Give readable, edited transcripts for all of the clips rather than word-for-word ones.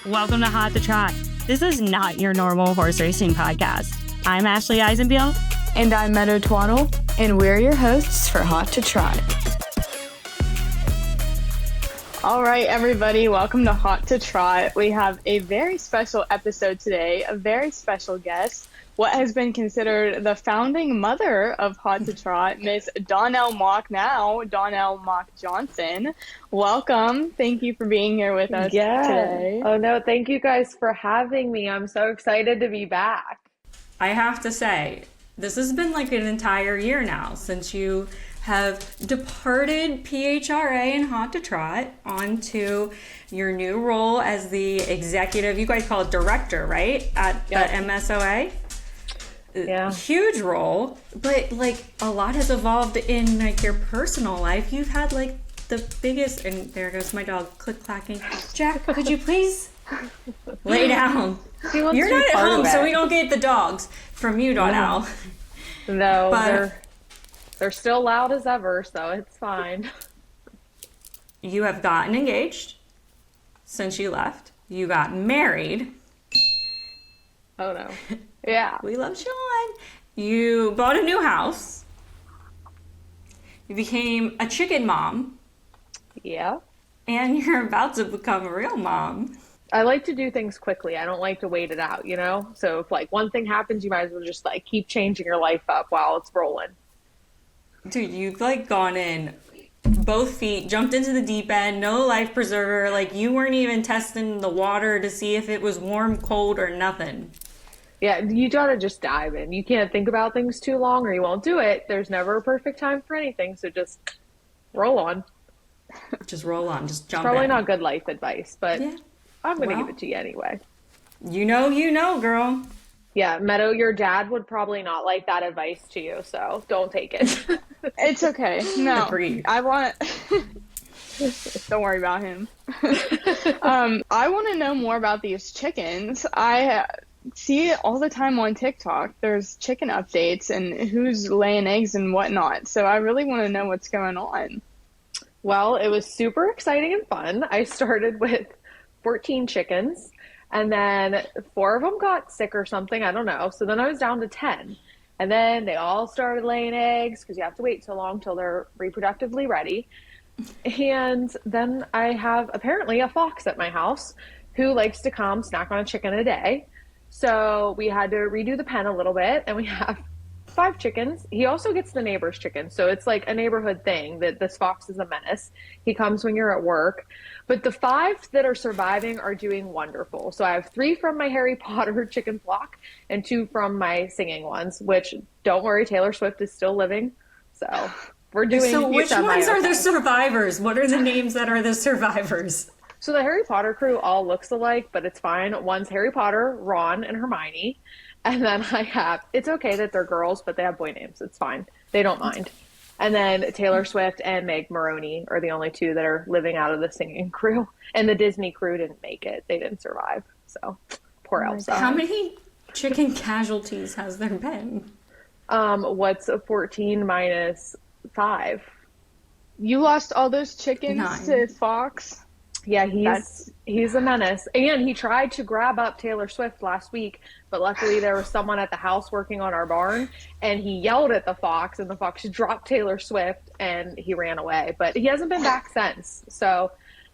Welcome to Hot to Trot. This is not your normal horse racing podcast. I'm Ashley Eisenbiel. And I'm Meadow Dawnelle, and we're your hosts for Hot to Trot. All right, everybody, welcome to Hot to Trot. We have a very special episode today, a very special guest, what has been considered the founding mother of Hot to Trot, Miss Dawnelle Mock-Johnson. Welcome. Thank you for being here with us today. Oh, no, thank you guys for having me. I'm so excited to be back. I have to say, this has been like an entire year now since you have departed PHRA and Hot to Trot onto your new role as the executive, you guys call it director, right? At the MSOA. Yeah. Huge role, but like a lot has evolved in like your personal life. You've had like the biggest, and there goes my dog click clacking. Jack, could you please lay down? You're not at home, so we don't get the dogs from you, Dawnelle. No, but they're still loud as ever, so it's fine. You have gotten engaged since you left. You got married. Oh no. Yeah. We love Sean. You bought a new house. You became a chicken mom. Yeah. And you're about to become a real mom. I like to do things quickly. I don't like to wait it out, you know? So if like one thing happens, you might as well just like keep changing your life up while it's rolling. Dude, you've like gone in both feet, jumped into the deep end, no life preserver. Like you weren't even testing the water to see if it was warm, cold, or nothing. Yeah, you gotta just dive in. You can't think about things too long or you won't do it. There's never a perfect time for anything, so just roll on. Just roll on, just jump Probably in. not good life advice, but Yeah. I'm gonna give it to you anyway. You know, girl. Yeah, Meadow, your dad would probably not like that advice to you, so don't take it. It's okay. No, Agreed. I want... Don't worry about him. I want to know more about these chickens. I see it all the time on TikTok. There's chicken updates and who's laying eggs and whatnot. So I really want to know what's going on. Well, it was super exciting and fun. I started with 14 chickens, and then 4 of them got sick or something. I don't know. So then I was down to 10. And then they all started laying eggs because you have to wait so long till they're reproductively ready. And then I have apparently a fox at my house who likes to come snack on a chicken a day. So we had to redo the pen a little bit, and we have 5 chickens. He also gets the neighbor's chicken. So it's like a neighborhood thing that this fox is a menace. He comes when you're at work. But the 5 that are surviving are doing wonderful. So I have 3 from my Harry Potter chicken flock and 2 from my singing ones, which don't worry, Taylor Swift is still living. So we're doing So which ones are okay. the survivors? What are the names that are the survivors? So the Harry Potter crew all looks alike, but it's fine. One's Harry Potter, Ron, and Hermione. And then I have, it's okay that they're girls, but they have boy names. It's fine. They don't mind. And then Taylor Swift and Meg Maroney are the only 2 that are living out of the singing crew. And the Disney crew didn't make it. They didn't survive. So poor Elsa. How many chicken casualties has there been? What's 14 minus 5? You lost all those chickens 9. to Fox? Yeah, he's a menace. And he tried to grab up Taylor Swift last week, but luckily there was someone at the house working on our barn, and he yelled at the fox, and the fox dropped Taylor Swift, and he ran away. But he hasn't been back since. So,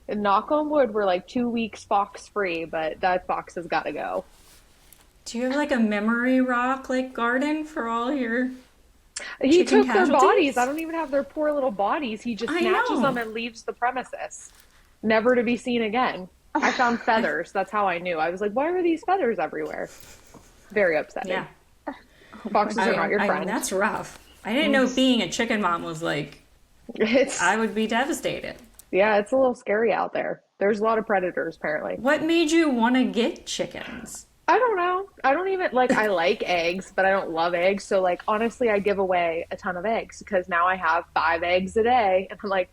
knock on wood, we're like 2 weeks fox-free, but that fox has got to go. Do you have like a memory rock like garden for all your He chicken took their casualties? bodies. I don't even have their poor little bodies. He just I snatches know. them and leaves the premises, never to be seen again. I found feathers. That's how I knew. I was like, why are these feathers everywhere? Very upsetting. Yeah. Foxes are not your I friend. mean, that's rough. I didn't know being a chicken mom was like, I would be devastated. Yeah, it's a little scary out there. There's a lot of predators, apparently. What made you want to get chickens? I don't know. I don't even, I like eggs, but I don't love eggs. So, honestly, I give away a ton of eggs because now I have 5 eggs a day. And I'm like,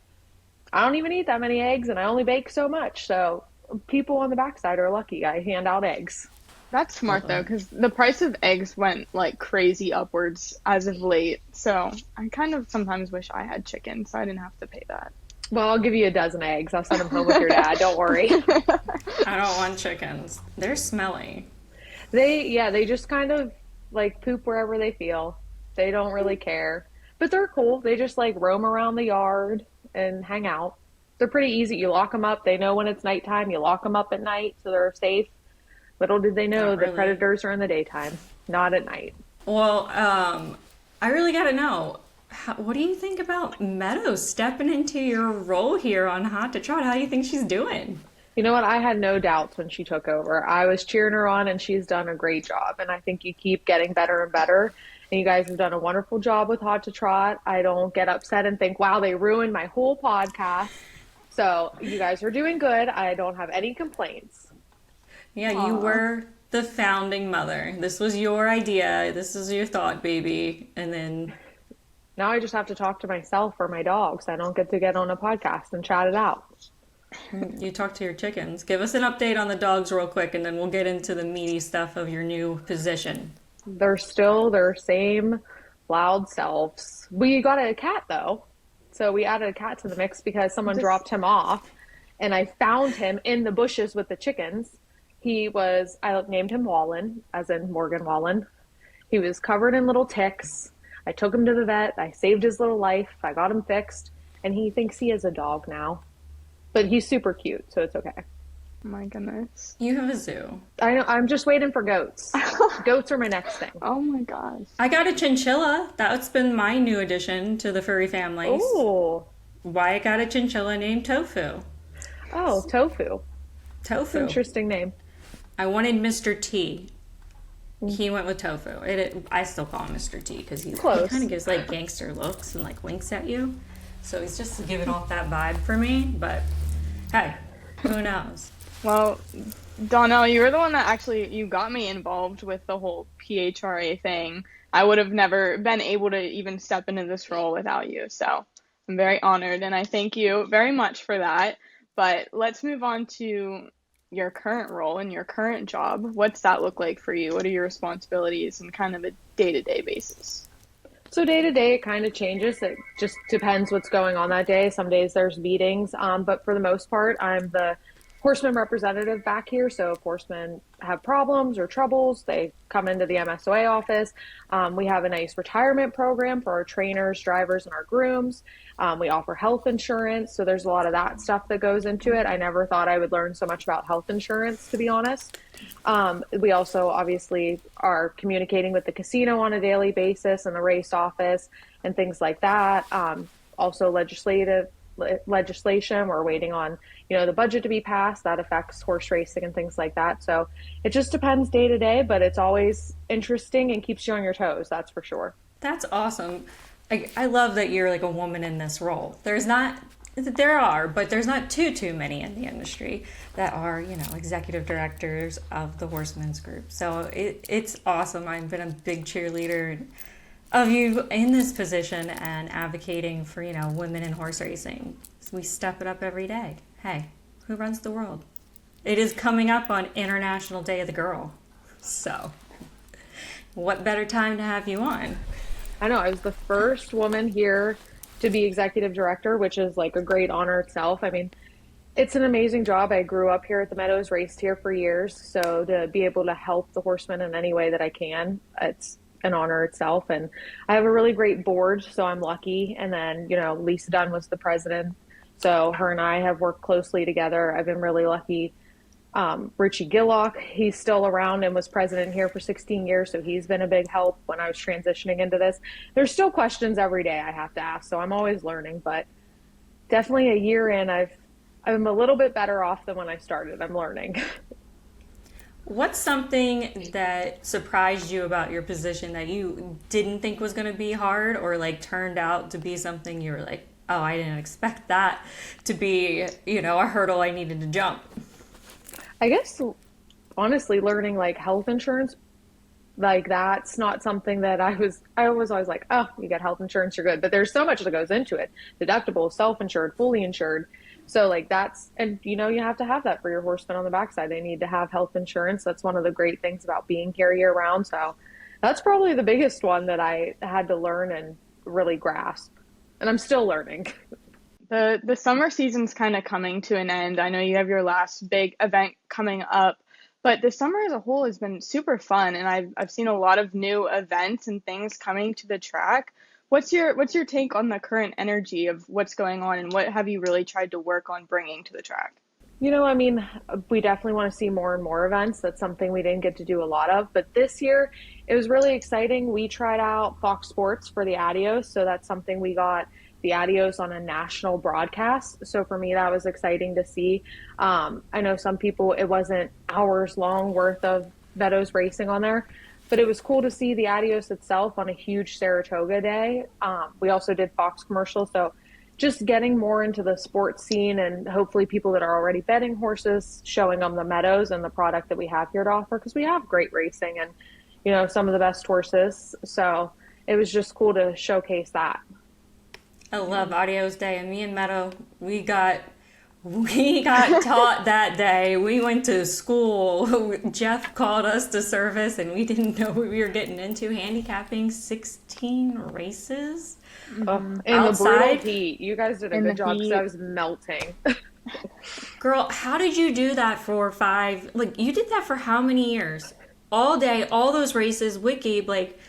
I don't even eat that many eggs, and I only bake so much. So, people on the backside are lucky. I hand out eggs. That's smart, though, because the price of eggs went, crazy upwards as of late. So I kind of sometimes wish I had chicken so I didn't have to pay that. Well, I'll give you a dozen eggs. I'll send them home with your dad. Don't worry. I don't want chickens. They're smelly. They just kind of like poop wherever they feel. They don't really care. But they're cool. They just like roam around the yard and hang out. They're pretty easy. You lock them up. They know when it's nighttime. You lock them up at night so they're safe. Little did they know the predators are in the daytime, not at night. Well, I really got to know, what do you think about Meadows stepping into your role here on Hot to Trot? How do you think she's doing? You know what? I had no doubts when she took over. I was cheering her on, and she's done a great job. And I think you keep getting better and better. And you guys have done a wonderful job with Hot to Trot. I don't get upset and think, wow, they ruined my whole podcast. So you guys are doing good. I don't have any complaints. Yeah, you were the founding mother. This was your idea. This is your thought, baby. And then now I just have to talk to myself or my dogs. I don't get to get on a podcast and chat it out. You talk to your chickens. Give us an update on the dogs real quick, and then we'll get into the meaty stuff of your new position. They're still their same loud selves. We got a cat, though. So we added a cat to the mix because someone dropped him off, and I found him in the bushes with the chickens. I named him Wallen, as in Morgan Wallen. He was covered in little ticks. I took him to the vet. I saved his little life. I got him fixed, and he thinks he is a dog now. But he's super cute, so it's okay. Oh my goodness. You have a zoo. I know. I'm just waiting for goats. Goats are my next thing. Oh my gosh. I got a chinchilla. That's been my new addition to the furry families. Ooh. Wyatt got a chinchilla named Tofu. Oh, Tofu. Tofu. Interesting name. I wanted Mr. T. He went with Tofu. I still call him Mr. T because he kind of gives like gangster looks and like winks at you. So he's just giving off that vibe for me. But hey, who knows? Well, Dawnelle, you were the one that you got me involved with the whole PHRA thing. I would have never been able to even step into this role without you. So I'm very honored, and I thank you very much for that. But let's move on to your current role and your current job. What's that look like for you? What are your responsibilities and kind of a day-to-day basis? So day to day, it kind of changes. It just depends what's going on that day. Some days there's meetings, but for the most part, I'm the horseman representative back here. So if horsemen have problems or troubles, they come into the MSOA office. We have a nice retirement program for our trainers, drivers, and our grooms. We offer health insurance. So there's a lot of that stuff that goes into it. I never thought I would learn so much about health insurance, to be honest. We also obviously are communicating with the casino on a daily basis and the race office and things like that. Also legislation. We're waiting on, the budget to be passed that affects horse racing and things like that. So it just depends day to day, but it's always interesting and keeps you on your toes. That's for sure. That's awesome. I love that you're like a woman in this role. There are, but there's not too many in the industry that are, executive directors of the Horsemen's Group. So it's awesome. I've been a big cheerleader of you in this position and advocating for, women in horse racing. We step it up every day. Hey, who runs the world? It is coming up on International Day of the Girl. So what better time to have you on? I know. I was the first woman here to be executive director, which is like a great honor itself. I mean, it's an amazing job. I grew up here at the Meadows, raced here for years. So to be able to help the horsemen in any way that I can, it's an honor itself. And I have a really great board, so I'm lucky. And then, Lisa Dunn was the president. So her and I have worked closely together. I've been really lucky. Richie Gillock, he's still around and was president here for 16 years. So he's been a big help when I was transitioning into this. There's still questions every day I have to ask. So I'm always learning, but definitely a year in, I'm a little bit better off than when I started. I'm learning. What's something that surprised you about your position that you didn't think was going to be hard or like turned out to be something you were like, oh, I didn't expect that to be, a hurdle I needed to jump? I guess, honestly, learning like health insurance, like that's not something that I was always like, oh, you get health insurance, you're good. But there's so much that goes into it. Deductible, self-insured, fully insured. So like you have to have that for your horsemen on the backside. They need to have health insurance. That's one of the great things about being here year round. So that's probably the biggest one that I had to learn and really grasp. And I'm still learning. The summer season's kind of coming to an end. I know you have your last big event coming up, but the summer as a whole has been super fun, and I've seen a lot of new events and things coming to the track. What's your take on the current energy of what's going on, and what have you really tried to work on bringing to the track? I mean, we definitely want to see more and more events. That's something we didn't get to do a lot of. But this year, it was really exciting. We tried out Fox Sports for the Adios. So that's something we got the Adios on a national broadcast. So for me, that was exciting to see. I know some people, it wasn't hours long worth of Meadows racing on there, but it was cool to see the Adios itself on a huge Saratoga day. We also did Fox commercials. So just getting more into the sports scene, and hopefully people that are already betting horses, showing them the Meadows and the product that we have here to offer, because we have great racing and, some of the best horses. So it was just cool to showcase that. I love Adios Day, and me and Meadow, we got taught that day. We went to school. Jeff called us to service, and we didn't know what we were getting into. Handicapping 16 races. In the brutal heat. You guys did a good job because I was melting. Girl, how did you do that for 5? Like, you did that for how many years? All day, all those races with Gabe. Like,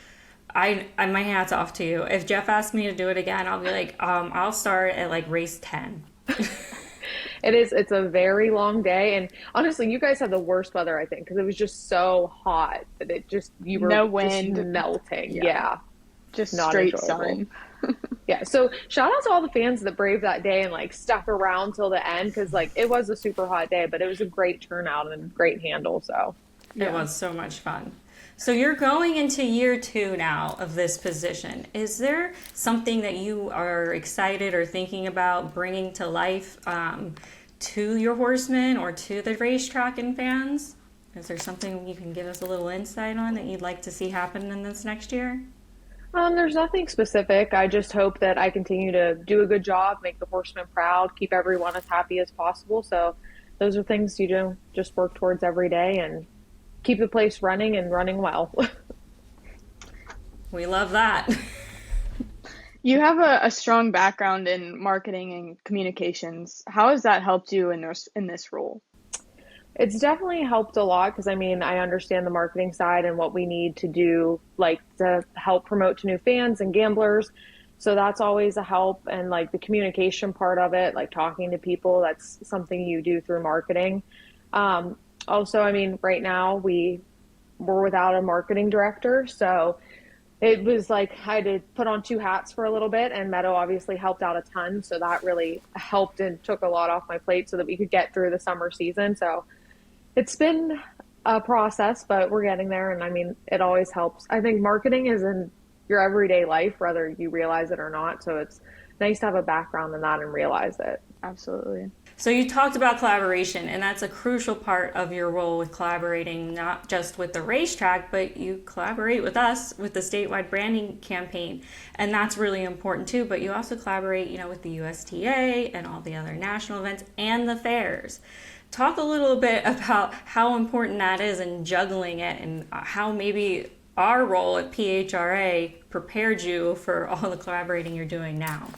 I my hat's off to you. If Jeff asked me to do it again, I'll be like, I'll start at like race 10. It's a very long day, and honestly, you guys had the worst weather, I think, because it was just so hot that you were no wind, just melting. Yeah. Just not straight enjoyable. sun. Yeah, so shout out to all the fans that braved that day and like stuck around till the end, because like it was a super hot day, but it was a great turnout and great handle. So it was so much fun. So you're going into year 2 now of this position. Is there something that you are excited or thinking about bringing to life to your horsemen or to the racetrack and fans? Is there something you can give us a little insight on that you'd like to see happen in this next year? There's nothing specific. I just hope that I continue to do a good job, make the horsemen proud, keep everyone as happy as possible. So those are things you do just work towards every day and keep the place running and running well. We love that. You have a strong background in marketing and communications. How has that helped you in this role? It's definitely helped a lot because, I mean, I understand the marketing side and what we need to do, like to help promote to new fans and gamblers. So that's always a help. And like the communication part of it, like talking to people, that's something you do through marketing. Also, I mean, right now we're without a marketing director. So it was like I had to put on 2 hats for a little bit, and Meadow obviously helped out a ton. So that really helped and took a lot off my plate so that we could get through the summer season. So it's been a process, but we're getting there. And I mean, it always helps. I think marketing is in your everyday life, whether you realize it or not. So it's nice to have a background in that and realize it. Absolutely. So you talked about collaboration, and that's a crucial part of your role with collaborating, not just with the racetrack, but you collaborate with us with the statewide branding campaign. And that's really important too. But you also collaborate, with the USTA and all the other national events and the fairs. Talk a little bit about how important that is in juggling it, and how maybe our role at PHRA prepared you for all the collaborating you're doing now.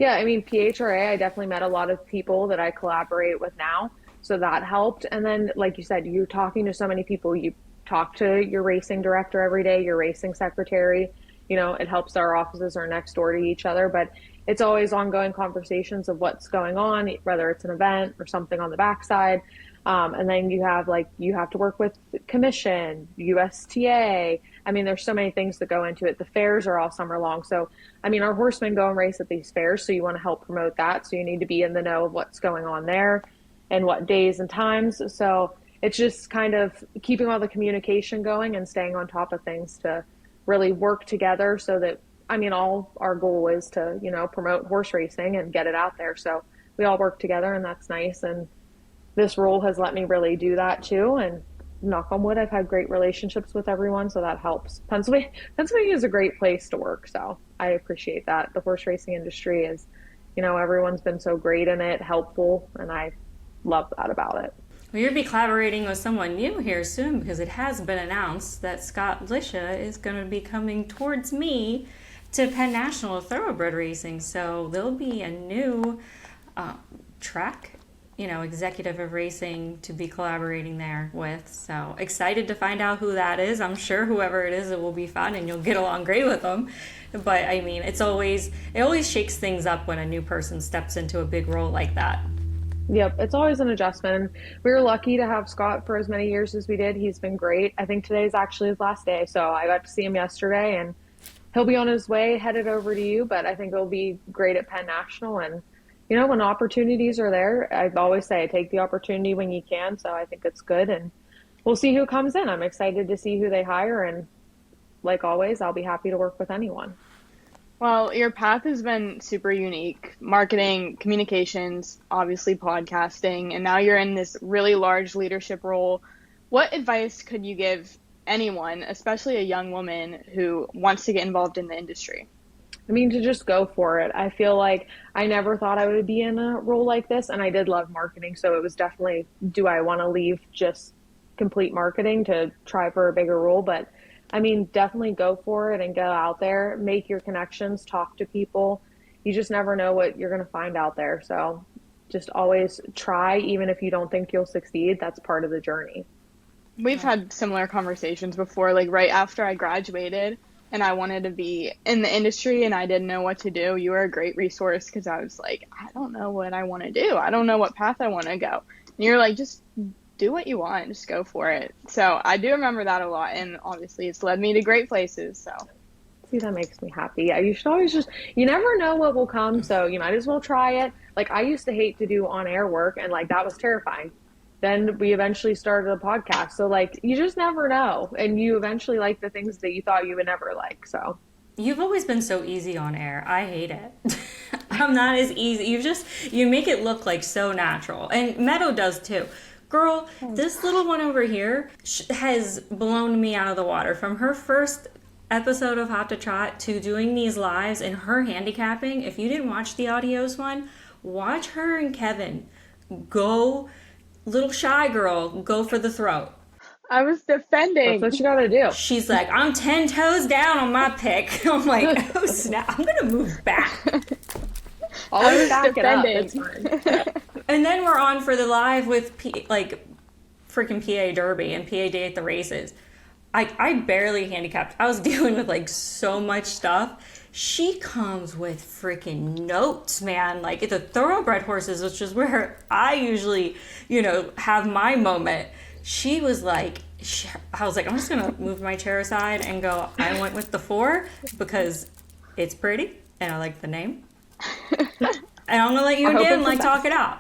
Yeah, I mean, PHRA, I definitely met a lot of people that I collaborate with now. So that helped. And then, like you said, you're talking to so many people. You talk to your racing director every day, your racing secretary. It helps our offices are next door to each other. But it's always ongoing conversations of what's going on, whether it's an event or something on the backside. And then you have to work with commission, USTA. I mean, there's so many things that go into it. The fairs are all summer long. So, I mean, our horsemen go and race at these fairs. So you want to help promote that. So you need to be in the know of what's going on there and what days and times. So it's just kind of keeping all the communication going and staying on top of things to really work together so that, I mean, all our goal is to, promote horse racing and get it out there. So we all work together, and that's nice. And this role has let me really do that too. And knock on wood, I've had great relationships with everyone, so that helps. Pennsylvania is a great place to work, so I appreciate that. The horse racing industry is, everyone's been so great in it, helpful, and I love that about it. Well, you'll be collaborating with someone new here soon, because it has been announced that Scott Lisha is going to be coming towards me to Penn National Thoroughbred Racing. So there'll be a new track, executive of racing to be collaborating there with. So excited to find out who that is. I'm sure whoever it is, it will be fun and you'll get along great with them. But I mean, it always shakes things up when a new person steps into a big role like that. Yep, it's always an adjustment. We were lucky to have Scott for as many years as we did. He's been great. I think today's actually his last day, so I got to see him yesterday, and he'll be on his way headed over to you, but I think it'll be great at Penn National. And when opportunities are there, I always say take the opportunity when you can, so I think it's good, and we'll see who comes in. I'm excited to see who they hire, and like always, I'll be happy to work with anyone. Well, your path has been super unique. Marketing, communications, obviously podcasting, and now you're in this really large leadership role. What advice could you give anyone, especially a young woman who wants to get involved in the industry? I mean, to just go for it. I feel like I never thought I would be in a role like this, and I did love marketing, so it was definitely, do I want to leave just complete marketing to try for a bigger role? But I mean, definitely go for it and go out there, make your connections, talk to people. You just never know what you're going to find out there. So just always try, even if you don't think you'll succeed. That's part of the journey. We've had similar conversations before, like right after I graduated and I wanted to be in the industry and I didn't know what to do. You were a great resource because I was like, I don't know what I want to do. I don't know what path I want to go. And you're like, just do what you want, just go for it. So I do remember that a lot, and obviously it's led me to great places. So see, that makes me happy. Yeah, you should always you never know what will come, so you might as well try it. Like, I used to hate to do on-air work, and like that was terrifying. Then we eventually started a podcast, so like you just never know, and you eventually like the things that you thought you would never like. So you've always been so easy on air. I hate it. I'm not as easy. You make it look like so natural, and Meadow does too. Girl, this little one over here has blown me out of the water. From her first episode of Hot to Trot to doing these lives and her handicapping. If you didn't watch the audios one, watch her and Kevin go, little shy girl, go for the throat. I was defending. That's what you gotta do. She's like, I'm 10 toes down on my pick. I'm like, oh snap, I'm gonna move back. Always back it up. It's fine. And then we're on for the live with freaking PA Derby and PA Day at the races. I barely handicapped. I was dealing with like so much stuff. She comes with freaking notes, man. Like the thoroughbred horses, which is where I usually, have my moment. She was like, I was like, I'm just gonna move my chair aside and go. I went with the 4 because it's pretty and I like the name. And I'm gonna let you again talk it out.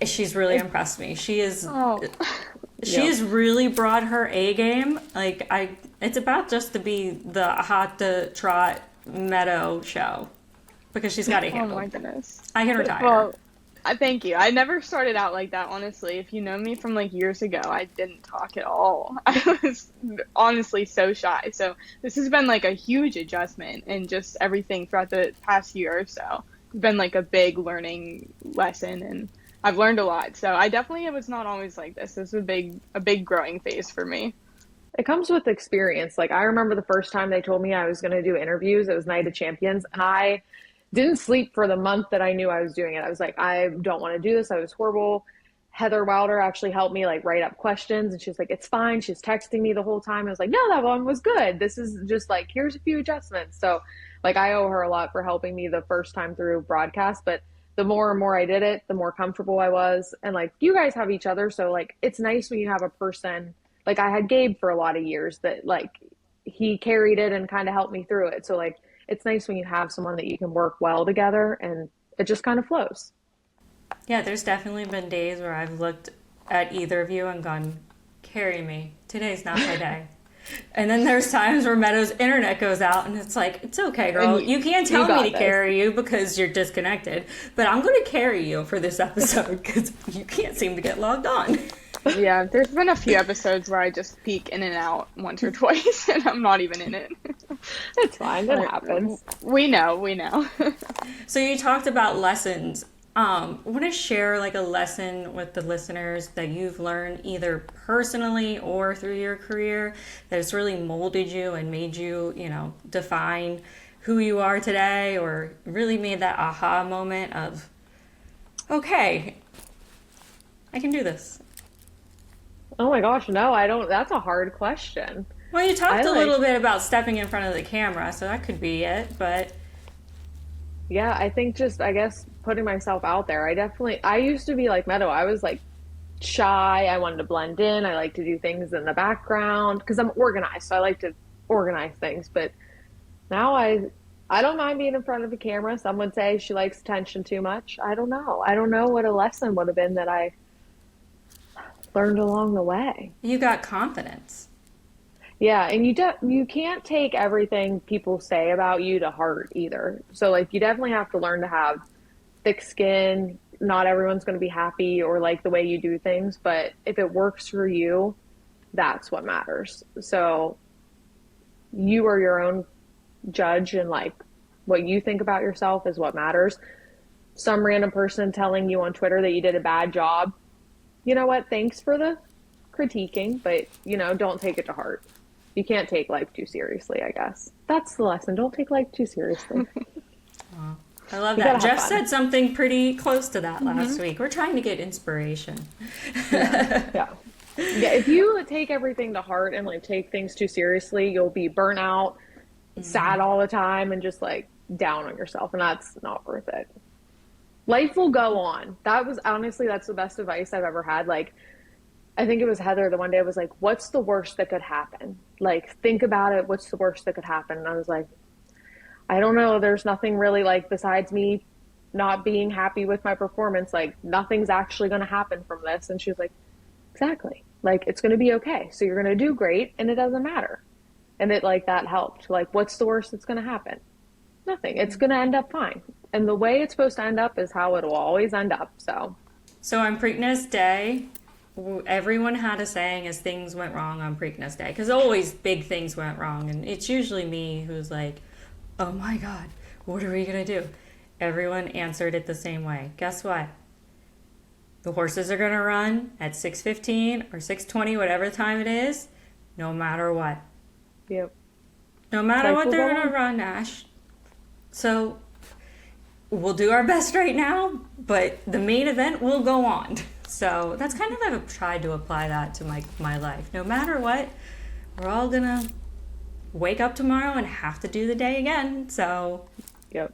She's really impressed me. She has really brought her A game. It's about just to be the Hot to Trot Meadow show because she's got it handled. Oh my goodness. I can retire. Well, thank you. I never started out like that, honestly. If you know me from years ago, I didn't talk at all. I was honestly so shy. So this has been a huge adjustment and just everything throughout the past year or so. It's been a big learning lesson and I've learned a lot. So I definitely was not always like this. This was a big growing phase for me. It comes with experience. I remember the first time they told me I was going to do interviews, it was Night of Champions, and I didn't sleep for the month that I knew I was doing it. I was like, I don't want to do this. I was horrible. Heather Wilder actually helped me write up questions, and she's like, it's fine. She's texting me the whole time. I was like, no, that one was good. This is just here's a few adjustments. So I owe her a lot for helping me the first time through broadcast, but the more and more I did it, the more comfortable I was. And you guys have each other. So it's nice when you have a person, I had Gabe for a lot of years that he carried it and kind of helped me through it. So it's nice when you have someone that you can work well together and it just kind of flows. Yeah, there's definitely been days where I've looked at either of you and gone, carry me. Today's not my day. And then there's times where Meadows' internet goes out and it's like, it's okay, girl. You can't tell me to carry you because you're disconnected. But I'm going to carry you for this episode because you can't seem to get logged on. Yeah, there's been a few episodes where I just peek in and out once or twice and I'm not even in it. It's fine. That happens. We know. So you talked about lessons. want to share like a lesson with the listeners that you've learned either personally or through your career that has really molded you and made you, define who you are today, or really made that aha moment of, okay, I can do this? Oh my gosh, no, I don't. That's a hard question. Well, you talked a little bit about stepping in front of the camera, so that could be it, but... Yeah, I think just, I guess, putting myself out there. I used to be like Meadow. I was like shy. I wanted to blend in. I like to do things in the background because I'm organized. So I like to organize things. But now I don't mind being in front of a camera. Some would say she likes attention too much. I don't know. I don't know what a lesson would have been that I learned along the way. You got confidence. Yeah, and you can't take everything people say about you to heart either. So like you definitely have to learn to have thick skin. Not everyone's going to be happy or like the way you do things, but if it works for you, that's what matters. So you are your own judge, and like what you think about yourself is what matters. Some random person telling you on Twitter that you did a bad job, you know what? Thanks for the critiquing, but don't take it to heart. You can't take life too seriously, I guess. That's the lesson. Don't take life too seriously. I love that. Jeff said something pretty close to that last week. We're trying to get inspiration. Yeah. If you take everything to heart and like take things too seriously, you'll be burnt out, sad all the time, and just like down on yourself. And that's not worth it. Life will go on. That's the best advice I've ever had. Like, I think it was Heather the one day was like, what's the worst that could happen? Like, think about it. What's the worst that could happen? And I was like, I don't know. There's nothing really, like, besides me not being happy with my performance. Like, nothing's actually going to happen from this. And she was like, exactly. Like, it's going to be okay. So you're going to do great, and it doesn't matter. And it, like, that helped. Like, what's the worst that's going to happen? Nothing. It's going to end up fine. And the way it's supposed to end up is how it will always end up. So on Preakness Day, everyone had a saying as things went wrong on Preakness Day, because always big things went wrong, and it's usually me who's like, oh my god, what are we gonna do? Everyone answered it the same way. Guess what? The horses are gonna run at 6:15 or 6:20, whatever time it is, no matter what. Yep. No matter what they're gonna run, Ash. So we'll do our best right now, but the main event will go on. So that's kind of, I've tried to apply that to my life. No matter what, we're all gonna wake up tomorrow and have to do the day again. So yep.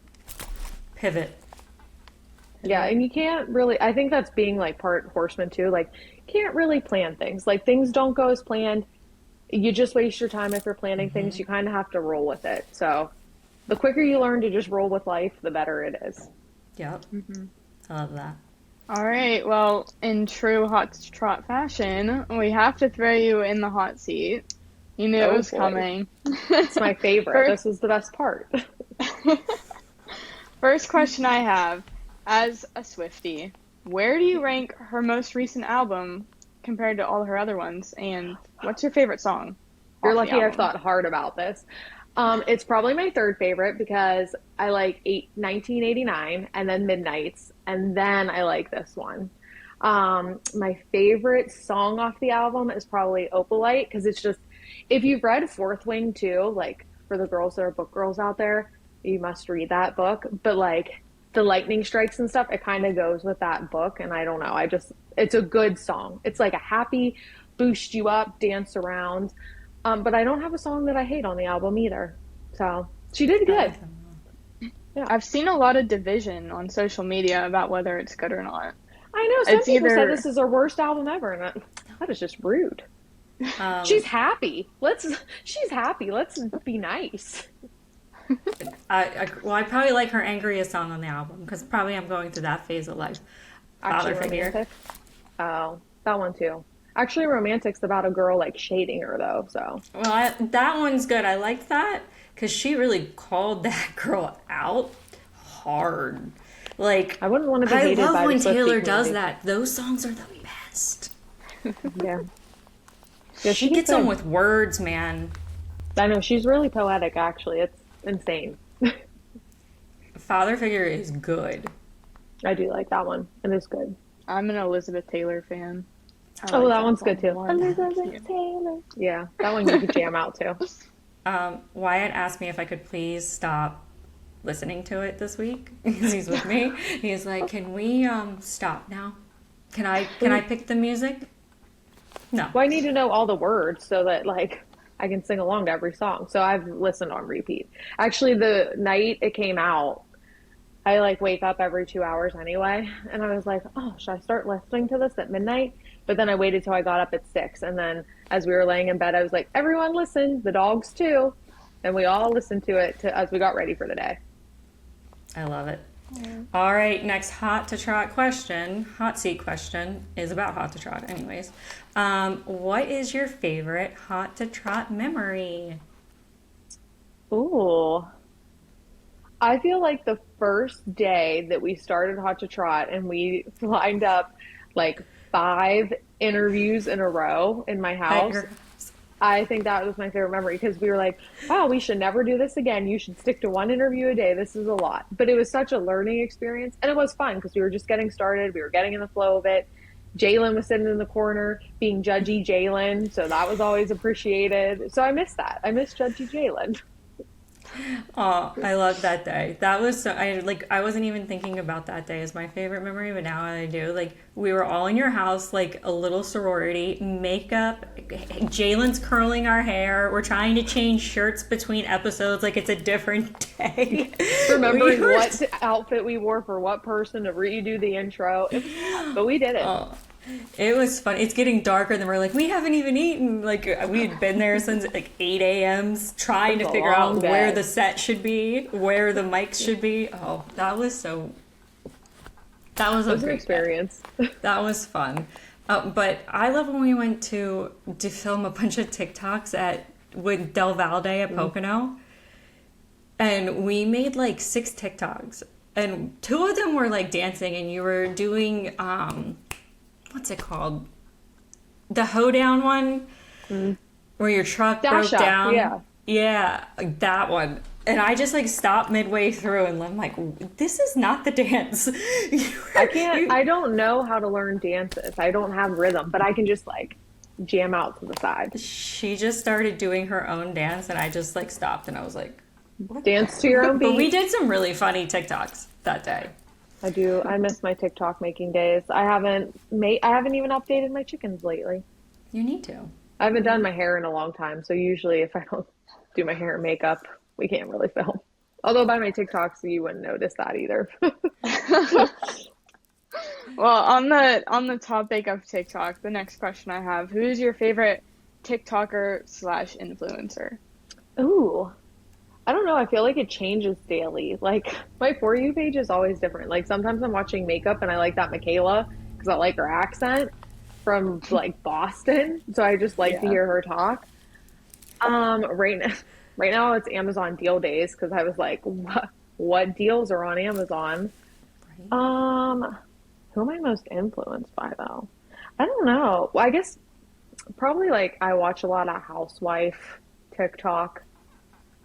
Pivot. Yeah, and you can't really, I think that's being like part horseman too. Like, can't really plan things. Like, things don't go as planned. You just waste your time if you're planning things. You kind of have to roll with it. So the quicker you learn to just roll with life, the better it is. Yep. I love that. All right. Well, in true hot trot fashion, we have to throw you in the hot seat. You knew it was coming. It's my favorite. This is the best part. First question I have, as a Swiftie, where do you rank her most recent album compared to all her other ones? And what's your favorite song? You're lucky I've thought hard about this. It's probably my third favorite because I like 1989 and then Midnights, and then I like this one. My favorite song off the album is probably Opalite, because it's just, if you've read Fourth Wing too, like, for the girls that are book girls out there, you must read that book. But like the lightning strikes and stuff, it kind of goes with that book. And I don't know, it's a good song. It's like a happy, boost you up, dance around. But I don't have a song that I hate on the album either. So she did good. Yeah. I've seen a lot of division on social media about whether it's good or not. I know. Some people said this is her worst album ever, and that is just rude. She's happy. She's happy. Let's be nice. I probably like her angriest song on the album, because probably I'm going through that phase of life. Father Figure. Romantic? Oh, that one too. Actually, Romantic's about a girl like shading her though. So that one's good. I liked that because she really called that girl out hard. Like, I wouldn't want to be hated by I love when Taylor community. does that. Those songs are the best. Yeah. She gets them with words, man. I know, she's really poetic. Actually, it's insane. Father Figure is good. I do like that one. It is good. I'm an Elizabeth Taylor fan. Oh, that one's good too. Elizabeth Taylor. Yeah, that one you could jam out to. Wyatt asked me if I could please stop listening to it this week because he's with me. He's like, "Can we stop now? Can I pick the music?" No. Well, I need to know all the words so that like I can sing along to every song. So I've listened on repeat. Actually, the night it came out, I like wake up every 2 hours anyway, and I was like, "Oh, should I start listening to this at midnight?" But then I waited till I got up at 6, and then as we were laying in bed, I was like, "Everyone listen, the dogs too," and we all listened to it as we got ready for the day. I love it. All right, next hot to trot question, hot seat question is about hot to trot anyways. What is your favorite hot to trot memory? Ooh. I feel like the first day that we started Hot to Trot and we lined up like 5 interviews in a row in my house. I think that was my favorite memory because we were like, wow, we should never do this again. You should stick to 1 interview a day. This is a lot. But it was such a learning experience. And it was fun because we were just getting started. We were getting in the flow of it. Jalen was sitting in the corner being judgy Jalen. So that was always appreciated. So I miss that. I miss judgy Jalen. Oh, I love that day. That was so, I wasn't even thinking about that day as my favorite memory, but now I do. Like, we were all in your house, like a little sorority, makeup, Jalen's curling our hair, we're trying to change shirts between episodes like it's a different day. Remembering what outfit we wore for what person to redo the intro. But we did it. Oh. It was fun. It's getting darker, and then we're like, we haven't even eaten. Like, we had been there since like 8 a.m. trying to figure out where the set should be, where the mics should be. Oh, that was a great experience. That was fun. But I love when we went to film a bunch of TikToks with Del Valde at Pocono, and we made like 6 TikToks, and 2 of them were like dancing, and you were doing what's it called? The hoedown one? Where your truck broke down? Yeah. Yeah, that one. And I just like stopped midway through and I'm like, this is not the dance. I don't know how to learn dances. I don't have rhythm, but I can just like jam out to the side. She just started doing her own dance and I just like stopped and I was like, what? Dance to your own beat. But we did some really funny TikToks that day. I do. I miss my TikTok making days. I haven't even updated my chickens lately. You need to. I haven't done my hair in a long time, so usually if I don't do my hair and makeup, we can't really film. Although by my TikToks, you wouldn't notice that either. Well, on the topic of TikTok, the next question I have: who is your favorite TikToker/influencer? Ooh. I don't know. I feel like it changes daily. Like, my For You page is always different. Like, sometimes I'm watching makeup and I like that Michaela because I like her accent from, like, Boston. So I just like to hear her talk. Right now it's Amazon deal days because I was like, what deals are on Amazon? Right. Who am I most influenced by, though? I don't know. Well, I guess probably, like, I watch a lot of housewife TikTok.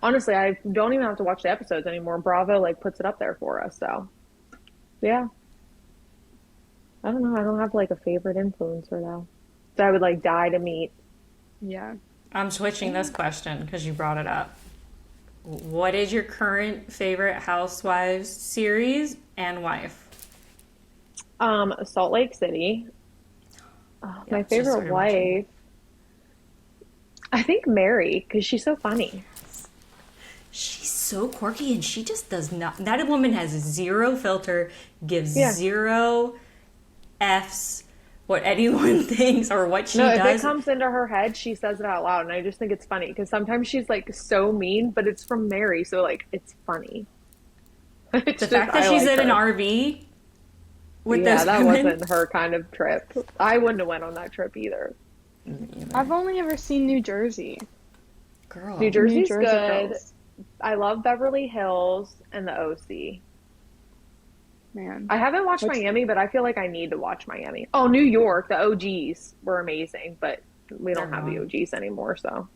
Honestly, I don't even have to watch the episodes anymore. Bravo like puts it up there for us, so yeah. I don't know. I don't have like a favorite influencer though that I would like die to meet. Yeah. I'm switching this question because you brought it up. What is your current favorite Housewives series and wife? Salt Lake City. My favorite wife. I think Mary because she's so funny. She's so quirky and she just does not. That woman has 0 filter, gives 0 F's what anyone thinks or what she does. If it comes into her head, she says it out loud. And I just think it's funny because sometimes she's like so mean, but it's from Mary. So like, it's funny. The fact that she's in an RV with those that women. Wasn't her kind of trip. I wouldn't have went on that trip either. I've only ever seen New Jersey. Girl. New Jersey's Jersey good. girls. I love Beverly Hills and the OC. Man. I haven't watched Miami, but I feel like I need to watch Miami. Oh, New York, the OGs were amazing, but we don't have the OGs anymore, so.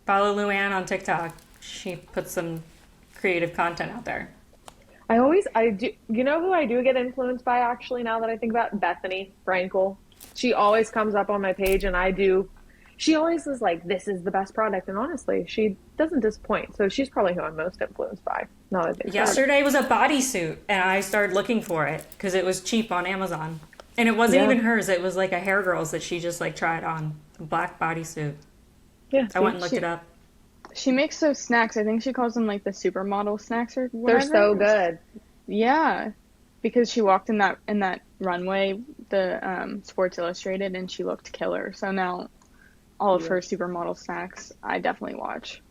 Follow Luann on TikTok. She puts some creative content out there. I do. You know who I do get influenced by, actually, now that I think about it? Bethany Frankel. She always comes up on my page, and she always is like, this is the best product. And honestly, she doesn't disappoint. So she's probably who I'm most influenced by. Now that I think about it. Yesterday was a bodysuit, and I started looking for it because it was cheap on Amazon. And it wasn't even hers. It was like a hair girl's that she just like tried on. A black bodysuit. Yeah, I went and looked it up. She makes those snacks. I think she calls them like the supermodel snacks or whatever. they're so good. Yeah, because she walked in that runway, the Sports Illustrated, and she looked killer. So now all of her supermodel snacks, I definitely watch.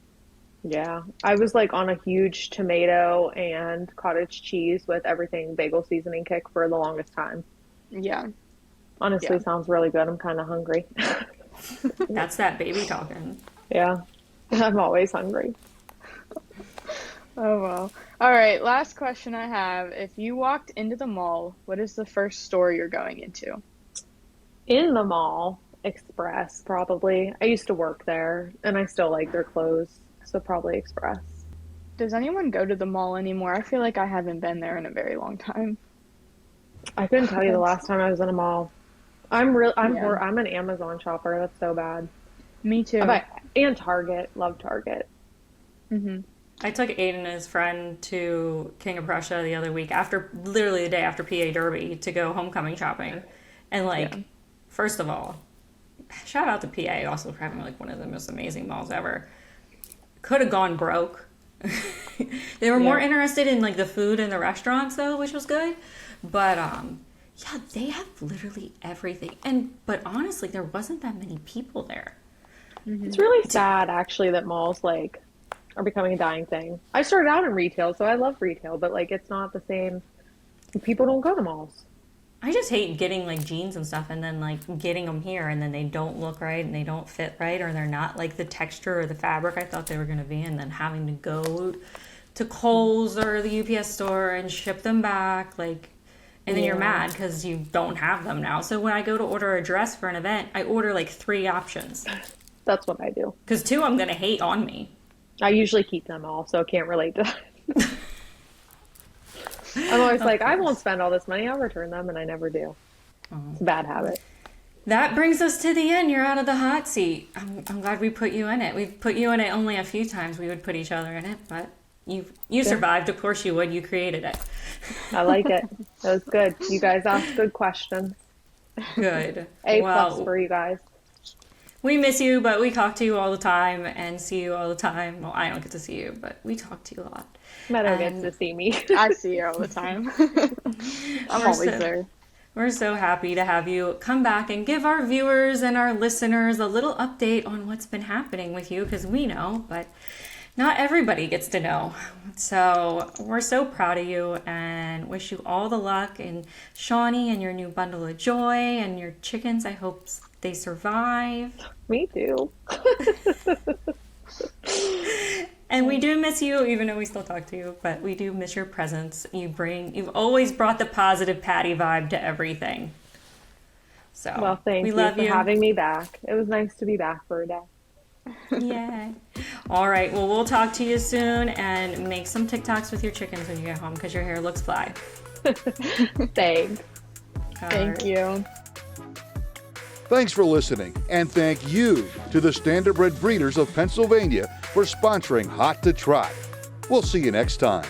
Yeah, I was like on a huge tomato and cottage cheese with everything bagel seasoning kick for the longest time. Yeah. Honestly, sounds really good. I'm kind of hungry. That's that baby talking. Yeah, I'm always hungry. Oh, well. All right, last question I have. If you walked into the mall, what is the first store you're going into? In the mall, Express, probably. I used to work there, and I still like their clothes, so probably Express. Does anyone go to the mall anymore? I feel like I haven't been there in a very long time. I couldn't tell you the last time I was in a mall. I'm an Amazon shopper. That's so bad. Me too. And Target. Love Target. Mm-hmm. I took Aiden and his friend to King of Prussia the other week, literally the day after PA Derby, to go homecoming shopping. And first of all, shout out to PA also for having like one of the most amazing malls ever. Could have gone broke. They were more interested in like the food and the restaurants though, which was good. But they have literally everything. But honestly, there wasn't that many people there. Mm-hmm. It's really sad actually that malls like are becoming a dying thing. I started out in retail, so I love retail, but like it's not the same. People don't go to malls. I just hate getting like jeans and stuff and then like getting them here and then they don't look right and they don't fit right or they're not like the texture or the fabric I thought they were going to be, and then having to go to Kohl's or the UPS store and ship them back, like, and then you're mad because you don't have them now. So when I go to order a dress for an event, I order like 3 options. That's what I do. Because 2 I'm going to hate on me. I usually keep them all, so I can't relate to that. I'm always like, I won't spend all this money. I'll return them, and I never do. It's a bad habit. That brings us to the end. You're out of the hot seat. I'm glad we put you in it. We've put you in it only a few times. We would put each other in it, but you survived. Of course you would. You created it. I like it. That was good. You guys asked good questions. Good. A+ for you guys. We miss you, but we talk to you all the time and see you all the time. Well, I don't get to see you, but we talk to you a lot. Meadow gets to see me. I see you all the time. I'm always there. We're so happy to have you come back and give our viewers and our listeners a little update on what's been happening with you, because we know, but not everybody gets to know. So we're so proud of you and wish you all the luck in Shawnee and your new bundle of joy and your chickens. I hope they survive. Me too. And we do miss you, even though we still talk to you, but we do miss your presence. You've always brought the positive Patty vibe to everything. So well, thank you for having me back. It was nice to be back for a day. Yeah. All right. Well, we'll talk to you soon and make some TikToks with your chickens when you get home because your hair looks fly. Thanks. Thank you. Thanks for listening, and thank you to the Standardbred Breeders of Pennsylvania for sponsoring Hot to Trot. We'll see you next time.